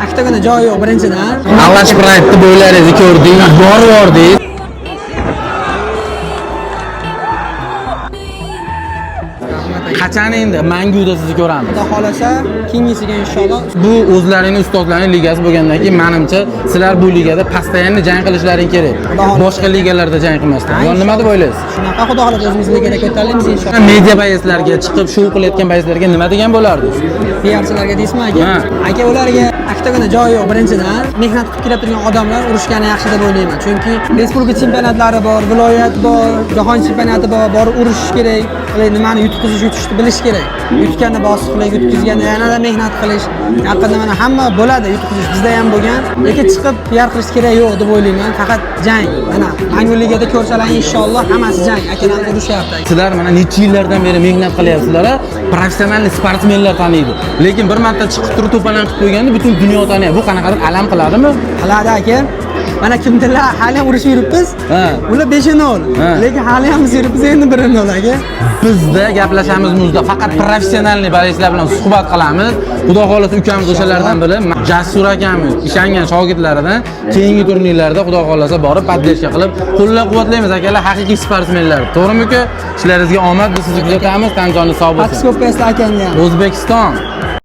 Oktagona joyi yo'q birinchidan. Avash Pride'ni bo'ylaringizni ko'rdingiz, borib. Qachon endi Manguda sizni ko'ramiz? Xudo xolasa, keyingisiga inshaalloh. Bu o'zlarining ustozlarining ligasi bo'lgandan keyin menimcha sizlar bu ligada постоянно jang qilishlaring kerak. Boshqa ligalarda jang qilmasdan. Yo nima deb o'ylaysiz? Shunaqa xudo xolasa o'zimiz ligada ko'tarilamiz inshaalloh. Media bayislarga chiqib show qilayotgan bayislarga nima degan bo'lardingiz? PRchilarga deysizmi aka? Aka ularga Oktagona joyi yo'q birinchidan. Mehnat qilib kelib turgan odamlar urushgani yaxshi deb o'ylayman. Chunki respublika chempionatlari bor, viloyat bor, jahon chempionati bor, borib urishish kerak. Nimani yutishni bilish kerak. Yutganni bosib qilish, yutkizganda yanada mehnat qilish. Yaqinda mana hamma bo'ladi, yutqizish bizda ham bo'lgan. Lekin chiqib PR qilish kerak yo'q deb o'ylayman. Faqat jang. Mana Mangu ligada ko'rsalar inshaalloh hammasi jang. Akalar urushyapti. Sizlar mana necha yillardan beri mehnat qilyapsizlar, professional sportsmenlar taniydi. Lekin bir marta chiqib turib to'palan qilib qo'yganda butun dunyo taniydi. Bu qanaqadir alam qiladimi? Qiladi aka. Mana kimdirlar hali ham urushib yuribmiz. Ular 5-0. Lekin hali ham biz yuribmiz endi 1-0 aka. Bizda gaplashamiz muzda faqat professionalniy balislar bilan suhbat qilamiz. Xudo xolasa ukamiz o'shalardan biri Jasur akamiz ishongan shogirdlaridan keyingi turnirlarda xudo xolasa borib podдержка qilib qo'llab-quvvatlaymiz akalar, haqiqiy sportsmenlar. To'g'rimi aka? Ishlaringizga omad, biz sizni kuzatamiz. Tan joni sog' bo'lsin. Patskopkasda akangga. O'zbekiston